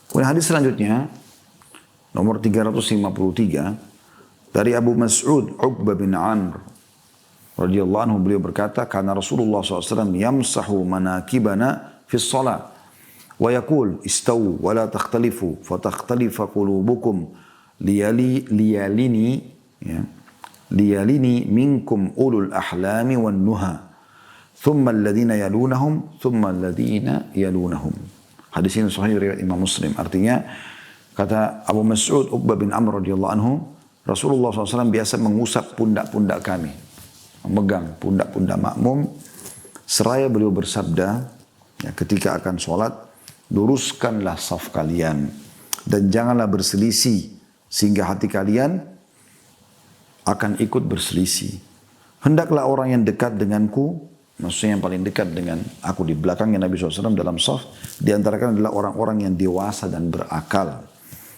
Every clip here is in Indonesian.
Kemudian hadis selanjutnya, nomor 353, dari Abu Mas'ud Uqbah bin Amr radhiyallahu anhu, beliau berkata, karena Rasulullah SAW yamsahu manakibana fi shalah wa yaqul istawu wa la takhtalifu fatakhtalifa qulubukum liyalini ya, liyalini minkum ulul ahlami wan nuha thumma alladhina yalunahum thumma alladhina yalunahum. Hadis ini sahih riwayat Imam Muslim. Artinya, kata Abu Mas'ud Uqbah bin Amr radhiyallahu anhu, Rasulullah SAW biasa mengusap pundak-pundak kami, memegang pundak-pundak makmum, seraya beliau bersabda, ya, ketika akan sholat, luruskanlah saf kalian, dan janganlah berselisih, sehingga hati kalian akan ikut berselisih. Hendaklah orang yang dekat denganku, maksudnya yang paling dekat dengan aku di belakangnya Nabi SAW dalam saf, di antara kalian adalah orang-orang yang dewasa dan berakal.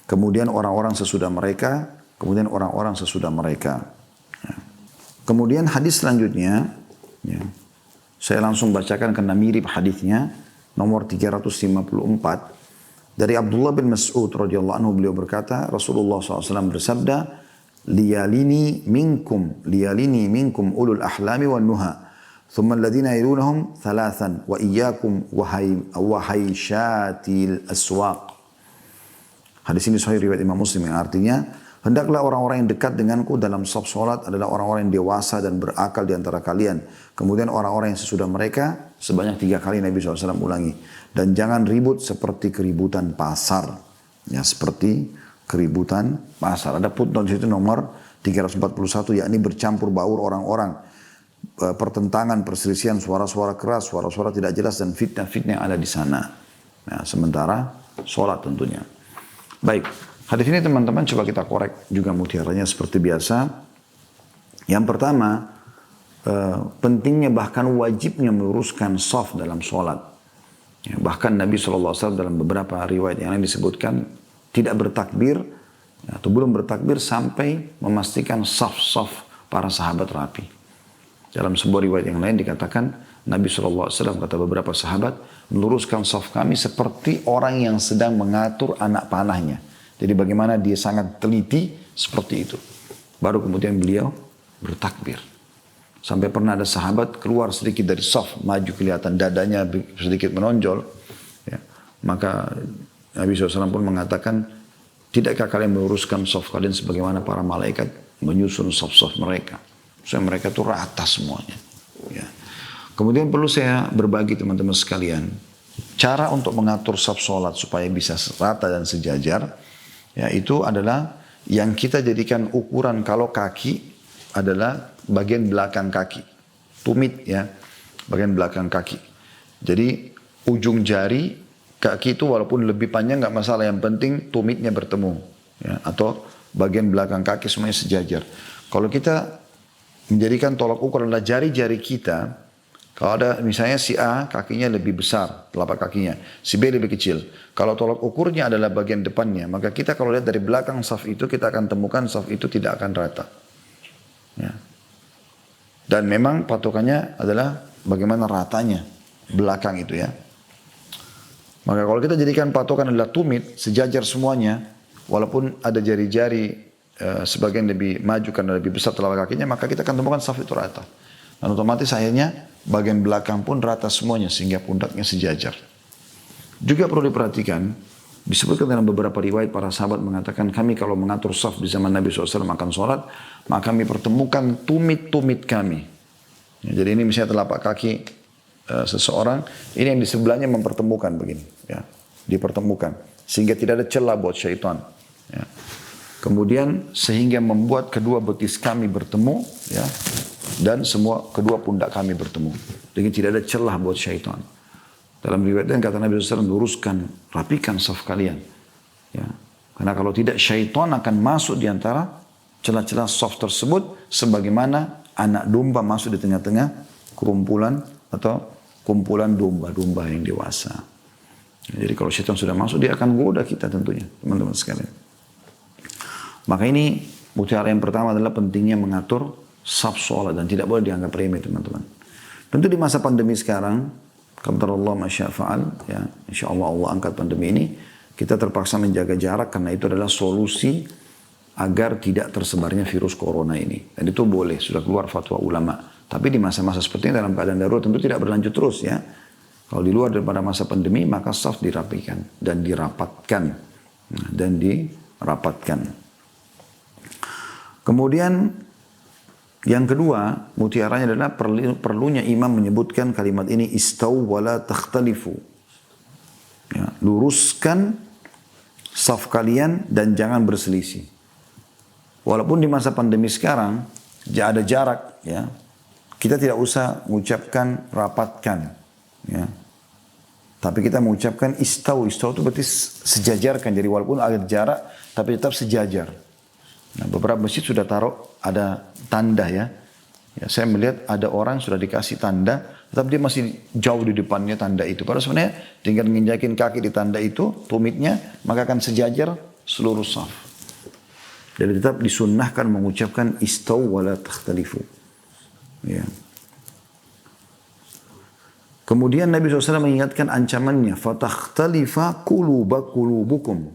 Kemudian orang-orang sesudah mereka, kemudian orang-orang sesudah mereka. Ya. Kemudian hadis selanjutnya, ya, saya langsung bacakan karena mirip hadisnya, nomor 354, dari Abdullah bin Mas'ud radhiyallahu anhu, beliau berkata, Rasulullah SAW bersabda, liyalini minkum ulul ahlami wan nuha, thumma alladhina yalunahum thalathan, wa iyyakum wa haysyatil aswaq. Hadis ini sahih riwayat Imam Muslim, yang artinya, hendaklah orang-orang yang dekat denganku dalam saf salat adalah orang-orang yang dewasa dan berakal di antara kalian. Kemudian orang-orang yang sesudah mereka, sebanyak 3 kali Nabi SAW ulangi. Dan jangan ribut seperti keributan pasar. Ya, seperti keributan pasar. Ada footnote di situ nomor 341, yakni bercampur baur orang-orang. Pertentangan, perselisihan, suara-suara keras, suara-suara tidak jelas, dan fitnah-fitnah yang ada di sana. Nah, sementara salat tentunya. Baik. Hadis ini teman-teman coba kita korek juga mutiaranya seperti biasa. Yang pertama, pentingnya bahkan wajibnya meluruskan shaf dalam sholat. Ya, bahkan Nabi SAW dalam beberapa riwayat yang lain disebutkan tidak bertakbir atau belum bertakbir sampai memastikan shaf-shaf para sahabat rapi. Dalam sebuah riwayat yang lain dikatakan Nabi SAW kata beberapa sahabat, meluruskan shaf kami seperti orang yang sedang mengatur anak panahnya. Jadi bagaimana dia sangat teliti seperti itu. Baru kemudian beliau bertakbir. Sampai pernah ada sahabat keluar sedikit dari shaf, maju kelihatan dadanya sedikit menonjol. Ya. Maka Nabi SAW pun mengatakan, tidakkah kalian meluruskan shaf kalian sebagaimana para malaikat menyusun shaf-shaf mereka. Supaya mereka itu rata semuanya. Ya. Kemudian perlu saya berbagi teman-teman sekalian, cara untuk mengatur shaf sholat supaya bisa rata dan sejajar, ya, itu adalah yang kita jadikan ukuran kalau kaki adalah bagian belakang kaki. Tumit ya, bagian belakang kaki. Jadi ujung jari kaki itu walaupun lebih panjang nggak masalah, yang penting tumitnya bertemu. Ya, atau bagian belakang kaki semuanya sejajar. Kalau kita menjadikan tolak ukur adalah jari-jari kita, kalau ada misalnya si A kakinya lebih besar, telapak kakinya, si B lebih kecil. Kalau tolak ukurnya adalah bagian depannya, maka kita kalau lihat dari belakang saf itu, kita akan temukan saf itu tidak akan rata. Ya. Dan memang patokannya adalah bagaimana ratanya belakang itu ya. Maka kalau kita jadikan patokan adalah tumit, sejajar semuanya, walaupun ada jari-jari sebagian lebih maju karena lebih besar telapak kakinya, maka kita akan temukan saf itu rata. Dan otomatis akhirnya bagian belakang pun rata semuanya sehingga pundaknya sejajar. Juga perlu diperhatikan, disebutkan dalam beberapa riwayat para sahabat mengatakan, kami kalau mengatur saf di zaman Nabi SAW akan sholat, maka kami pertemukan tumit-tumit kami. Ya, jadi ini misalnya telapak kaki seseorang, ini yang di sebelahnya mempertemukan begini, ya, dipertemukan sehingga tidak ada celah buat syaitan. Ya. Kemudian sehingga membuat kedua betis kami bertemu, ya, dan semua kedua pundak kami bertemu. Jadi tidak ada celah buat syaitan. Dalam riwayat yang kata Nabi SAW, luruskan, rapikan saf kalian. Ya. Karena kalau tidak syaitan akan masuk di antara celah-celah saf tersebut, sebagaimana anak domba masuk di tengah-tengah kerumpulan atau kumpulan domba-domba yang dewasa. Ya, jadi kalau syaitan sudah masuk, dia akan goda kita tentunya, teman-teman sekalian. Maka ini mutiara yang pertama adalah pentingnya mengatur saf sholat dan tidak boleh dianggap remeh teman-teman. Tentu di masa pandemi sekarang, qadarullah masya fa'al, ya, insya Allah Allah angkat pandemi ini, kita terpaksa menjaga jarak karena itu adalah solusi agar tidak tersebarnya virus corona ini. Dan itu boleh, sudah keluar fatwa ulama. Tapi di masa-masa seperti ini dalam keadaan darurat tentu tidak berlanjut terus ya. Kalau di luar daripada masa pandemi maka saf dirapikan dan dirapatkan. Dan dirapatkan. Kemudian yang kedua, mutiaranya adalah perlunya imam menyebutkan kalimat ini istau wala takhtalifu. Ya, luruskan saf kalian dan jangan berselisih. Walaupun di masa pandemi sekarang ada jarak, ya, kita tidak usah mengucapkan rapatkan, ya. Tapi kita mengucapkan istau. Istau itu berarti sejajarkan. Jadi walaupun ada jarak, tapi tetap sejajar. Nah, beberapa masjid sudah taruh ada tanda ya. Ya, saya melihat ada orang sudah dikasih tanda, tetap dia masih jauh di depannya tanda itu. Padahal sebenarnya tinggal menginjakin kaki di tanda itu, tumitnya, maka akan sejajar seluruh saf. Jadi tetap disunnahkan mengucapkan istau wala takhtalifu. Ya. Kemudian Nabi SAW mengingatkan ancamannya, fatakhtalifa kulubukum.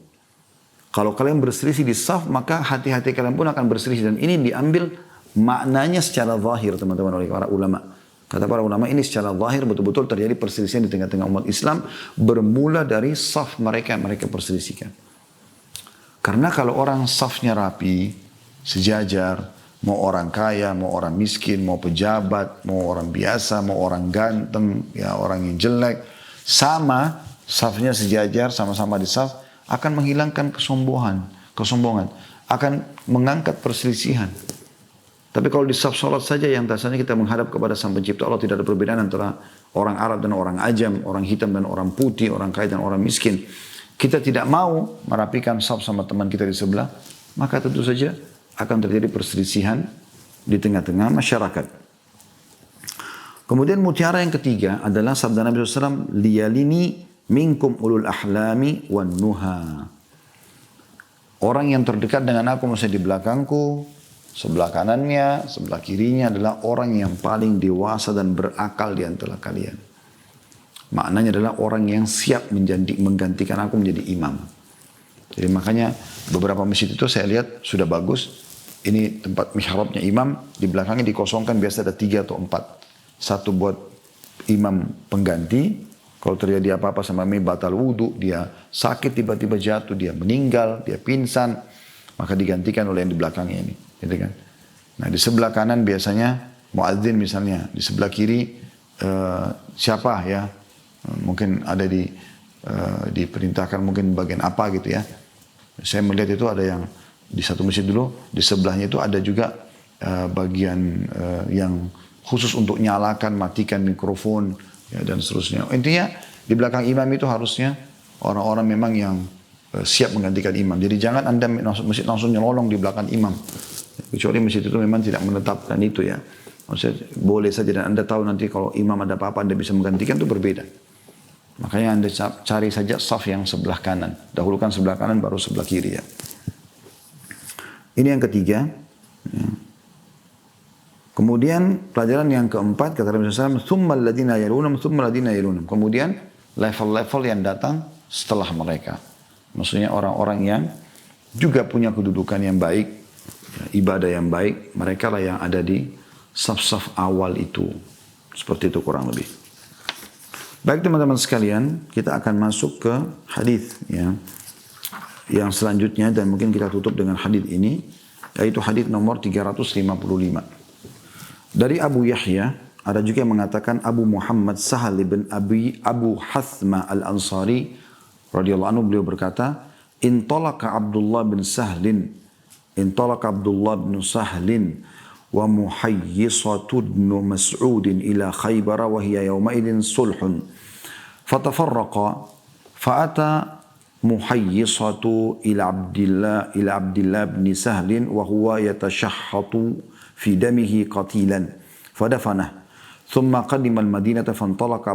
Kalau kalian berselisih di saf, maka hati-hati kalian pun akan berselisih. Dan ini diambil maknanya secara zahir, teman-teman, oleh para ulama. Kata para ulama, ini secara zahir betul-betul terjadi perselisihan di tengah-tengah umat Islam, bermula dari saf mereka perselisihkan. Karena kalau orang safnya rapi, sejajar, mau orang kaya, mau orang miskin, mau pejabat, mau orang biasa, mau orang ganteng, ya orang yang jelek, sama safnya sejajar, sama-sama di saf, akan menghilangkan kesombongan, akan mengangkat perselisihan. Tapi kalau di saf salat saja yang tasanya kita menghadap kepada Sang Pencipta Allah, tidak ada perbedaan antara orang Arab dan orang Ajam, orang hitam dan orang putih, orang kaya dan orang miskin. Kita tidak mau merapikan saf sama teman kita di sebelah, maka tentu saja akan terjadi perselisihan di tengah-tengah masyarakat. Kemudian mutiara yang ketiga adalah sabda Nabi SAW, liyalini minkum ulul ahlami wan nuha. Orang yang terdekat dengan aku, maksudnya di belakangku, sebelah kanannya, sebelah kirinya adalah orang yang paling dewasa dan berakal di antara kalian. Maknanya adalah orang yang siap menggantikan aku menjadi imam. Jadi makanya beberapa masjid itu saya lihat sudah bagus. Ini tempat mihrabnya imam, di belakangnya dikosongkan biasa ada 3 atau 4. Satu buat imam pengganti. Kalau terjadi apa-apa sama imam batal wudhu, dia sakit tiba-tiba jatuh, dia meninggal, dia pingsan, maka digantikan oleh yang di belakangnya ini. Gitu kan? Nah di sebelah kanan biasanya muadzin misalnya, di sebelah kiri siapa ya? Mungkin ada diperintahkan mungkin bagian apa gitu ya. Saya melihat itu ada yang di satu masjid dulu, di sebelahnya itu ada juga bagian yang khusus untuk nyalakan, matikan mikrofon ya, dan seterusnya. Intinya di belakang imam itu harusnya orang-orang memang yang siap menggantikan imam. Jadi jangan Anda masuk masjid langsung nyelolong di belakang imam. Kecuali masjid itu memang tidak menetapkan itu ya. Maksudnya boleh saja dan Anda tahu nanti kalau imam ada apa-apa Anda bisa menggantikan, itu berbeda. Makanya Anda cari saja saf yang sebelah kanan. Dahulukan sebelah kanan baru sebelah kiri ya. Ini yang ketiga. Ya. Kemudian pelajaran yang keempat kata Nabi SAW, "Tsummal ladzina yalunhum, tsummal ladzina yalunhum." Kemudian level-level yang datang setelah mereka. Maksudnya orang-orang yang juga punya kedudukan yang baik, ibadah yang baik, mereka lah yang ada di saf-saf awal itu. Seperti itu kurang lebih. Baik teman-teman sekalian, kita akan masuk ke hadis ya. Yang selanjutnya dan mungkin kita tutup dengan hadis ini, yaitu hadis nomor 355. Dari Abu Yahya, ada juga yang mengatakan Abu Muhammad Sahal bin Abu Hathma al-Ansari radhiyallahu anhu, beliau berkata, "Intalaqa Abdullah bin Sahlin, wa Muhayyisatu ibn Mas'ud ila Khaybar wa hiya yawma'idin sulhun. Fatafarraqa fa'ata Muhayyisatu ila Abdullah bin Sahlin wa huwa yatashahhatu fi damihi qatilan fadafanah. ثم قدم المدينة فانطلق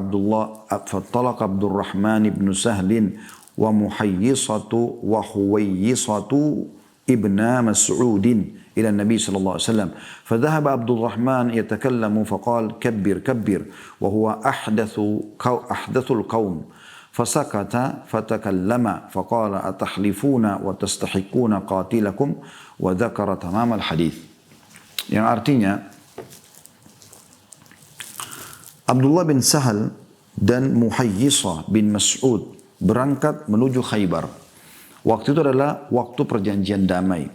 عبد الرحمن بن سهل ومحيصة وحويصة ابن مسعود إلى النبي صلى الله عليه وسلم فذهب عبد الرحمن يتكلم فقال كبر كبر وهو أحدث القوم fasakata fatakallama faqala atahlifuna wa tastahiquna qatilakum wa dzakara tamamal hadits. Yang artinya Abdullah bin Sahal dan Muhayyisah bin Mas'ud berangkat menuju Khaybar. Waktu itu adalah waktu perjanjian damai.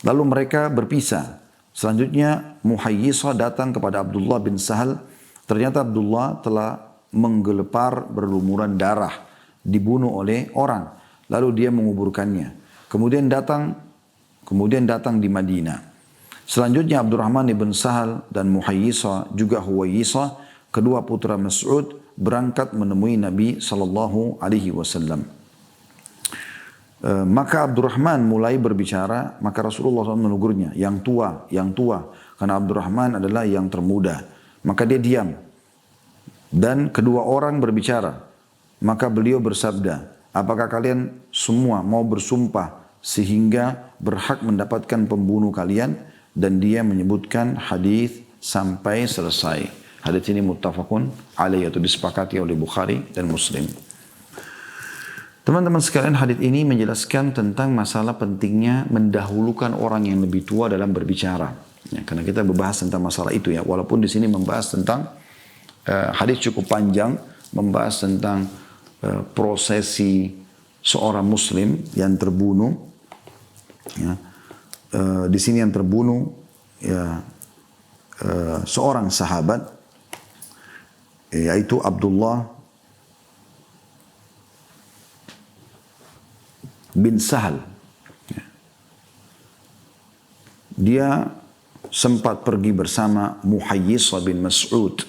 Lalu mereka berpisah. Selanjutnya Muhayyisah datang kepada Abdullah bin Sahal. Ternyata Abdullah telah menggelepar berlumuran darah, dibunuh oleh orang. Lalu dia menguburkannya. Kemudian datang di Madinah. Selanjutnya Abdurrahman ibn Sahal dan Muhayyisah juga Huwayyisah, kedua putra Mas'ud, berangkat menemui Nabi sallallahu alaihi wasallam. Maka Abdurrahman mulai berbicara, maka Rasulullah SAW menegurnya, yang tua, karena Abdurrahman adalah yang termuda. Maka dia diam. Dan kedua orang berbicara. Maka beliau bersabda, apakah kalian semua mau bersumpah sehingga berhak mendapatkan pembunuh kalian? Dan dia menyebutkan hadis sampai selesai. Hadis ini muttafaqun alaih, atau disepakati oleh Bukhari dan Muslim. Teman-teman sekalian, hadis ini menjelaskan tentang masalah pentingnya mendahulukan orang yang lebih tua dalam berbicara. Ya, karena kita membahas tentang masalah itu ya. Walaupun di sini membahas tentang hadis cukup panjang, membahas tentang prosesi seorang Muslim yang terbunuh. Ya, di sini yang terbunuh ya seorang sahabat, yaitu Abdullah bin Sahal. Dia sempat pergi bersama Muhayyisah bin Mas'ud.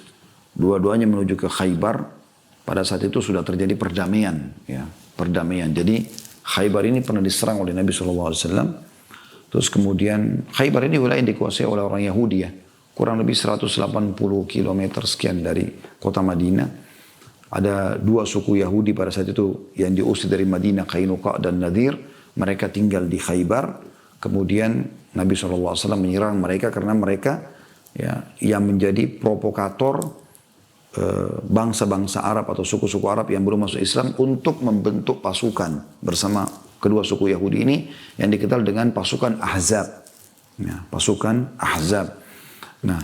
Dua-duanya menuju ke Khaybar. Pada saat itu sudah terjadi perdamaian. Ya, perdamaian. Jadi Khaybar ini pernah diserang oleh Nabi SAW. Terus kemudian Khaybar ini wilayah yang dikuasai oleh orang Yahudi ya. Kurang lebih 180 km sekian dari kota Madinah. Ada dua suku Yahudi pada saat itu yang diusir dari Madinah, Qainuqa dan Nadir. Mereka tinggal di Khaybar. Kemudian Nabi SAW menyerang mereka karena mereka ya, yang menjadi provokator bangsa-bangsa Arab atau suku-suku Arab yang belum masuk Islam untuk membentuk pasukan bersama kedua suku Yahudi ini yang dikenal dengan pasukan Ahzab. Ya, pasukan Ahzab. Nah,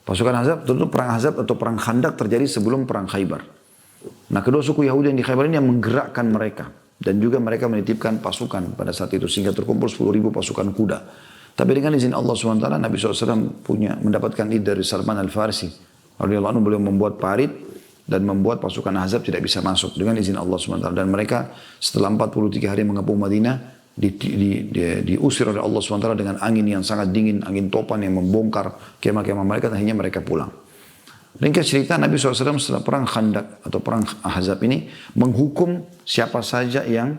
pasukan Ahzab tentu perang Ahzab atau perang Khandak terjadi sebelum perang Khaybar. Nah, kedua suku Yahudi yang di Khaybar ini yang menggerakkan mereka. Dan juga mereka menitipkan pasukan pada saat itu sehingga terkumpul 10.000 pasukan kuda. Tapi dengan izin Allah SWT, Nabi SAW mendapatkan ide dari Salman Al-Farsi. Radhiyallahu anhu, beliau membuat parit dan membuat pasukan Ahzab tidak bisa masuk dengan izin Allah SWT. Dan mereka setelah 43 hari mengepung Madinah diusir oleh Allah SWT dengan angin yang sangat dingin, angin topan yang membongkar kemah-kemah mereka, dan akhirnya mereka pulang. Ringkas cerita, Nabi SAW setelah perang Khandak atau perang Ahzab ini menghukum siapa saja yang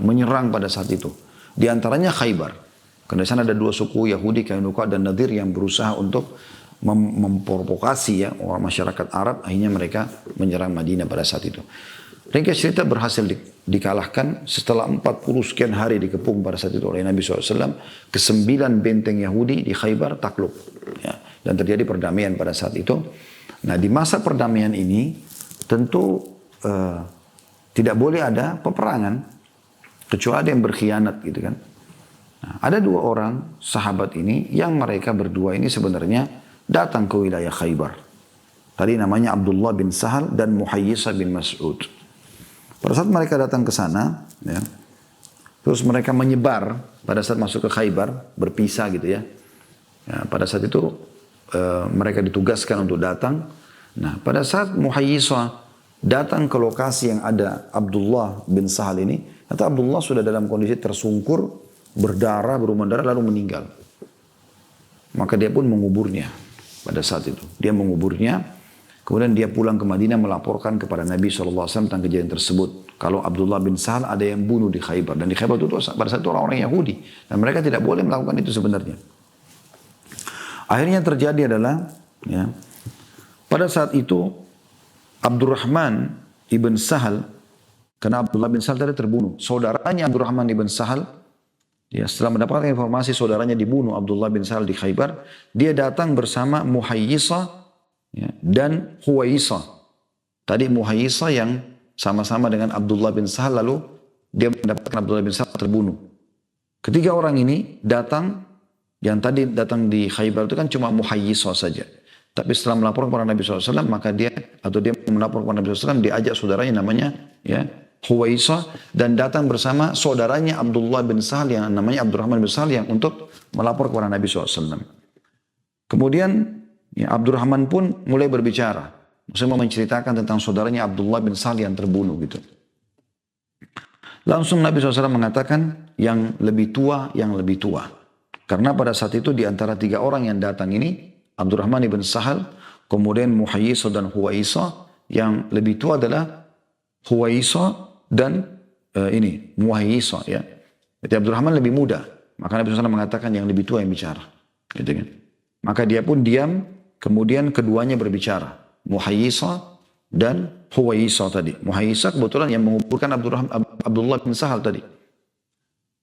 menyerang pada saat itu. Di antaranya Khaybar. Karena di sana ada dua suku Yahudi, Qainuqa dan Nadir, yang berusaha untuk memprovokasi ya orang masyarakat Arab. Akhirnya mereka menyerang Madinah pada saat itu. Ringkas cerita, berhasil dikalahkan setelah 40 sekian hari dikepung pada saat itu oleh Nabi SAW. Ke-9 benteng Yahudi di Khaybar takluk. Ya, dan terjadi perdamaian pada saat itu. Nah, di masa perdamaian ini tentu tidak boleh ada peperangan kecuali ada yang berkhianat gitu kan. Nah, ada dua orang sahabat ini yang mereka berdua ini sebenarnya datang ke wilayah Khaybar. Tadi namanya Abdullah bin Sahal dan Muhayyisah bin Mas'ud. Pada saat mereka datang ke sana, ya, terus mereka menyebar pada saat masuk ke Khaybar, berpisah gitu ya. Ya, pada saat itu mereka ditugaskan untuk datang. Nah, pada saat Muhayyisah datang ke lokasi yang ada Abdullah bin Sahal ini, kata Abdullah sudah dalam kondisi tersungkur, berdarah, berumah darah, lalu meninggal. Maka dia pun menguburnya pada saat itu. Dia menguburnya, kemudian dia pulang ke Madinah melaporkan kepada Nabi SAW tentang kejadian tersebut. Kalau Abdullah bin Sahal ada yang bunuh di Khaybar. Dan di Khaybar itu pada saat itu orang-orang Yahudi. Dan mereka tidak boleh melakukan itu sebenarnya. Akhirnya terjadi adalah, ya, pada saat itu Abdurrahman ibn Sahal, karena Abdullah bin Sahal tadi terbunuh, saudaranya Abdurrahman ibn Sahal, ya, setelah mendapatkan informasi saudaranya dibunuh Abdullah bin Sahal di Khaybar, dia datang bersama Muhayyisah, ya, dan Huwaisah. Tadi Muhayyisah yang sama-sama dengan Abdullah bin Sahal, lalu dia mendapatkan Abdullah bin Sahal terbunuh. Ketiga orang ini datang, yang tadi datang di Khaybar itu kan cuma Muhayyisah saja. Tapi setelah melapor kepada Nabi SAW, maka dia melapor kepada Nabi SAW, dia ajak saudaranya namanya ya Huwaisah, dan datang bersama saudaranya Abdullah bin Sahal yang namanya Abdurrahman bin Sahal yang untuk melapor kepada Nabi SAW. Kemudian ya, Abdurrahman pun mulai berbicara. Maksudnya menceritakan tentang saudaranya Abdullah bin Sahal yang terbunuh gitu. Langsung Nabi SAW mengatakan yang lebih tua, yang lebih tua. Karena pada saat itu di antara tiga orang yang datang ini, Abdurrahman bin Sahal, kemudian Muhayyisah dan Huwaisah, yang lebih tua adalah Huwaisah dan Muhayyisah ya. Jadi Abdurrahman lebih muda. Maka Nabi SAW mengatakan yang lebih tua yang bicara. Gitu kan. Maka dia pun diam, kemudian keduanya berbicara. Muhayyisah dan Huwaisah tadi. Muhayyisah kebetulan yang menguburkan Abdullah bin Sahal tadi.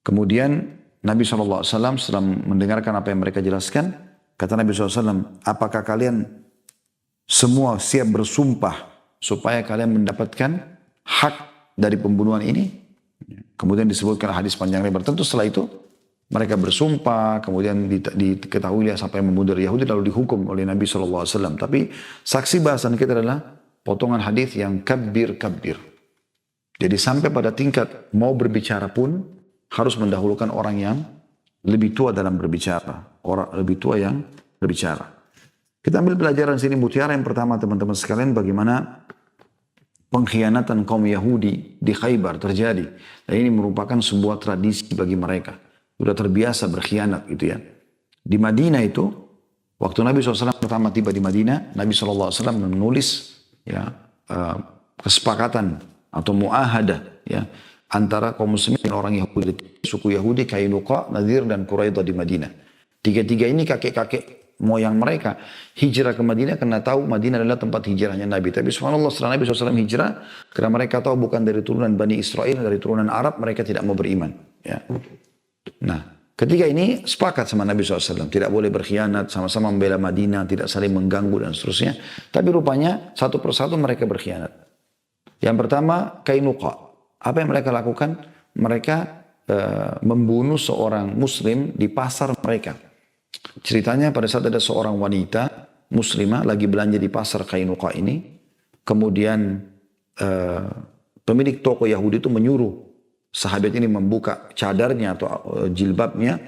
Kemudian Nabi SAW setelah mendengarkan apa yang mereka jelaskan, kata Nabi SAW, apakah kalian semua siap bersumpah supaya kalian mendapatkan hak dari pembunuhan ini? Kemudian disebutkan hadis panjang lebar. Tentu setelah itu mereka bersumpah, kemudian diketahui sampai membunuh Yahudi lalu dihukum oleh Nabi SAW. Tapi saksi bahasan kita adalah potongan hadis yang kabir. Jadi sampai pada tingkat mau berbicara pun harus mendahulukan orang yang lebih tua dalam berbicara. Orang lebih tua yang berbicara. Kita ambil pelajaran sini mutiara yang pertama teman-teman sekalian, bagaimana pengkhianatan kaum Yahudi di Khaybar terjadi. Dan ini merupakan sebuah tradisi bagi mereka. Sudah terbiasa berkhianat gitu ya. Di Madinah itu, waktu Nabi SAW pertama tiba di Madinah, Nabi SAW menulis ya, kesepakatan atau muahadah ya, antara kaum muslimin dan orang Yahudi, suku Yahudi, Kainuqa, Nadir dan Quraidah di Madinah. Tiga-tiga ini kakek-kakek moyang mereka hijrah ke Madinah karena tahu Madinah adalah tempat hijrahnya Nabi. Tapi subhanallah setelah Nabi SAW hijrah, karena mereka tahu bukan dari turunan Bani Israel, dari turunan Arab, mereka tidak mau beriman. Ya. Nah, ketiga ini sepakat sama Nabi SAW. Tidak boleh berkhianat, sama-sama membela Madinah, tidak saling mengganggu dan seterusnya. Tapi rupanya satu persatu mereka berkhianat. Yang pertama, Kainuqa. Apa yang mereka lakukan? Mereka membunuh seorang muslim di pasar mereka. Ceritanya pada saat ada seorang wanita muslimah lagi belanja di pasar Kainuqa ini. Kemudian pemilik toko Yahudi itu menyuruh sahabat ini membuka cadarnya atau jilbabnya,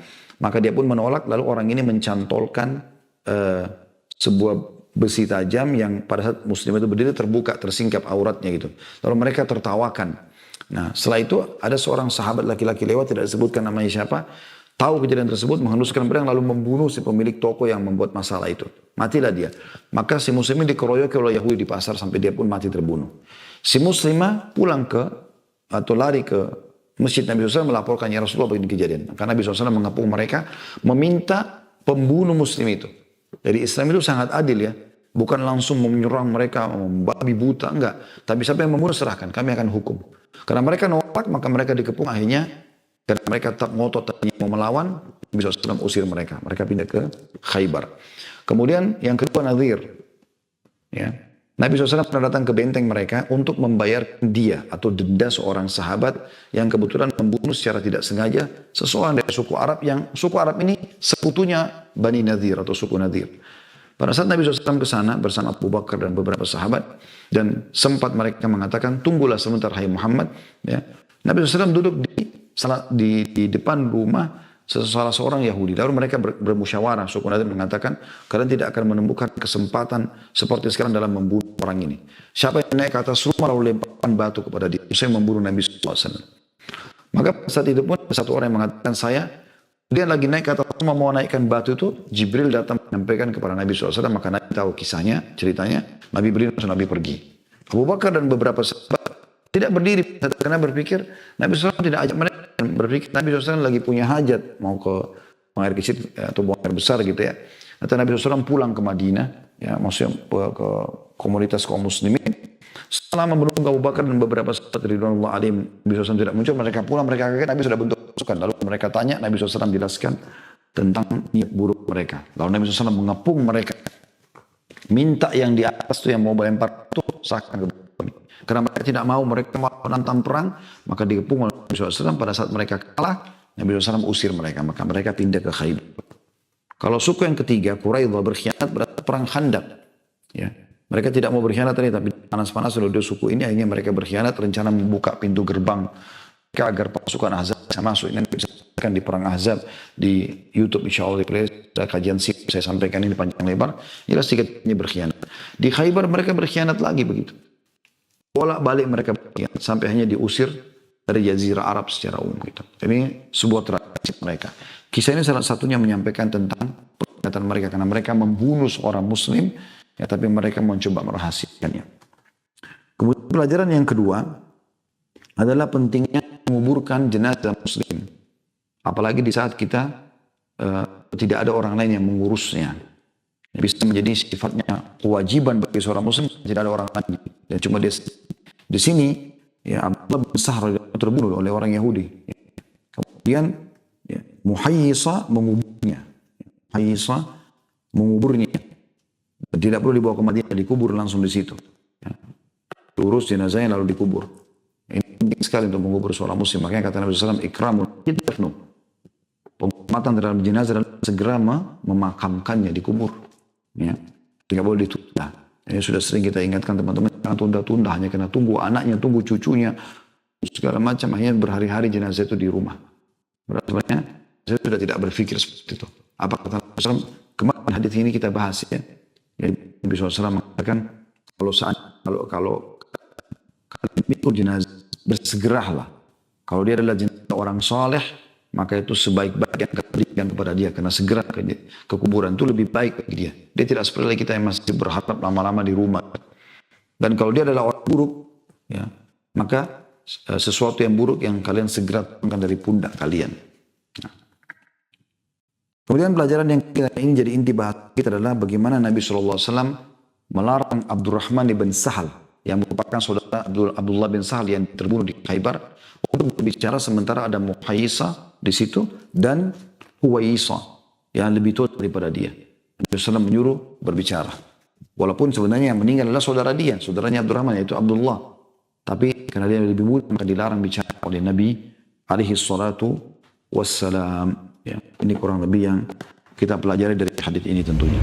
maka dia pun menolak. Lalu orang ini mencantolkan sebuah besi tajam yang pada saat muslim itu berdiri terbuka, tersingkap auratnya gitu. Lalu mereka tertawakan. Nah setelah itu ada seorang sahabat laki-laki lewat, tidak disebutkan namanya siapa, tahu kejadian tersebut, menghunuskan pedang lalu membunuh si pemilik toko yang membuat masalah itu. Matilah dia. Maka si muslim ini dikeroyoki oleh Yahudi di pasar sampai dia pun mati terbunuh. Si muslimah pulang atau lari ke Masjid Nabi SAW melaporkan, ya Rasulullah begini kejadian. Karena Nabi SAW mengepung mereka, meminta pembunuh muslim itu. Jadi Islam itu sangat adil ya. Bukan langsung menyerang mereka, membabi buta, enggak. Tapi siapa yang membunuh serahkan, kami akan hukum. Karena mereka nolak, maka mereka dikepung. Akhirnya, karena mereka tak ngotot tadinya mau melawan, Nabi SAW usir mereka. Mereka pindah ke Khaybar. Kemudian yang kedua Nadir. Ya. Nabi SAW pernah datang ke benteng mereka untuk membayar dia atau denda seorang sahabat yang kebetulan membunuh secara tidak sengaja seseorang dari suku Arab, yang suku Arab ini sekutunya Bani Nadir atau suku Nadir. Pada saat Nabi SAW ke sana bersama Abu Bakar dan beberapa sahabat, dan sempat mereka mengatakan, tunggulah sebentar hai Muhammad. Ya. Nabi SAW duduk di depan rumah salah seorang Yahudi. Lalu mereka bermusyawarah. Suku Nadir mengatakan, kalian tidak akan menemukan kesempatan seperti sekarang dalam membunuh orang ini. Siapa yang naik ke atas rumah lalu lemparkan batu kepada dia, saya membunuh Nabi SAW. Maka saat itu pun satu orang yang mengatakan, dia lagi naik ke atas rumah mau naikkan batu itu, Jibril datang menyampaikan kepada Nabi SAW. Maka Nabi tahu kisahnya, ceritanya. Nabi berdiri, Nabi pergi. Abu Bakar dan beberapa sahabat tidak berdiri karena berpikir Nabi SAW tidak ajak mereka, berpikir Nabi SAW lagi punya hajat mau ke buang air kecil atau buang air besar gitu ya. Atau Nabi SAW pulang ke Madinah, ya maksudnya ke komunitas kaum muslimin. Selama menunggu Abu Bakar dan beberapa sahabat ridwanullah alaihim, Nabi SAW tidak muncul, mereka pulang, mereka kaget, Nabi sudah bentuk pasukan. Lalu mereka tanya, Nabi SAW jelaskan tentang niat buruk mereka. Lalu Nabi SAW mengepung mereka, minta yang di atas itu yang mau melempar itu sahkan ke kami. Karena mereka tidak mau, mereka menantang perang, maka dikepung oleh Nabi SAW. Pada saat mereka kalah, Nabi SAW usir mereka, maka mereka pindah ke Khaybar. Kalau suku yang ketiga, Quraidah berkhianat berarti perang Khandaq. Ya. Mereka tidak mau berkhianat tadi, tapi panas-panas oleh dua suku ini, akhirnya mereka berkhianat, rencana membuka pintu gerbang mereka agar pasukan Ahzab bisa masuk. Ini bisa sampaikan di perang Ahzab di YouTube, insya Allah ada kajian sip, saya sampaikan ini panjang lebar. Jelas tiketnya berkhianat. Di Khaybar mereka berkhianat lagi begitu. Bolak-balik mereka berkhianat sampai hanya diusir dari Jazirah Arab secara umum gitu. Ini sebuah tradisi mereka. Kisah ini salah satunya menyampaikan tentang perkataan mereka karena mereka membunuh seorang muslim ya, tapi mereka mencoba merahasiakannya. Kemudian pelajaran yang kedua adalah pentingnya menguburkan jenazah muslim. Apalagi di saat kita tidak ada orang lain yang mengurusnya. Bisa menjadi sifatnya kewajiban bagi seorang muslim, tidak ada orang lain. Dan cuma di sini ya Abdullah bin Sahar terbunuh oleh orang Yahudi. Kemudian ya, Muhayyisa menguburnya. Muhayyisa menguburnya. Tidak perlu dibawa ke Madinah, dikubur langsung di situ. Ya. Urus jenazahnya lalu dikubur. Ini penting sekali untuk mengubur seorang muslim. Makanya kata Nabi SAW, ikramul dafnu. Penghormatan terhadap jenazah dan segera memakamkannya, dikubur. Ya. Tidak boleh ditunda. Ini sudah sering kita ingatkan teman-teman, jangan tunda-tunda hanya karena tunggu anaknya, tunggu cucunya, segala macam, akhirnya berhari-hari jenazah itu di rumah. Sebenarnya saya sudah tidak berpikir seperti itu. Apa kata Nabi SAW? Kemarin hadis ini kita bahas ya. Nabi SAW mengatakan kalau mikul jenazah bersegeralah. Kalau dia adalah jenazah orang soleh, maka itu sebaik-baik yang akan berikan kepada dia karena segera ke kuburan itu lebih baik bagi dia. Dia tidak seperti kita yang masih berharap lama-lama di rumah. Dan kalau dia adalah orang buruk, ya, maka sesuatu yang buruk yang kalian segera turunkan dari pundak kalian. Nah. Kemudian pelajaran yang kita ini jadi inti bahas kita adalah bagaimana Nabi SAW melarang Abdurrahman bin Sahal yang merupakan saudara Abdullah bin Sahal yang terbunuh di Khaybar untuk berbicara sementara ada Muhayyisa di situ dan Huwaisa yang lebih tua daripada dia. Nabi SAW menyuruh berbicara. Walaupun sebenarnya yang meninggal adalah saudara dia, saudaranya Abdurrahman yaitu Abdullah. Tapi karena dia lebih muda maka dilarang bicara oleh Nabi alaihi salatu wassalam. Ya, ini kurang lebih yang kita pelajari dari hadis ini tentunya.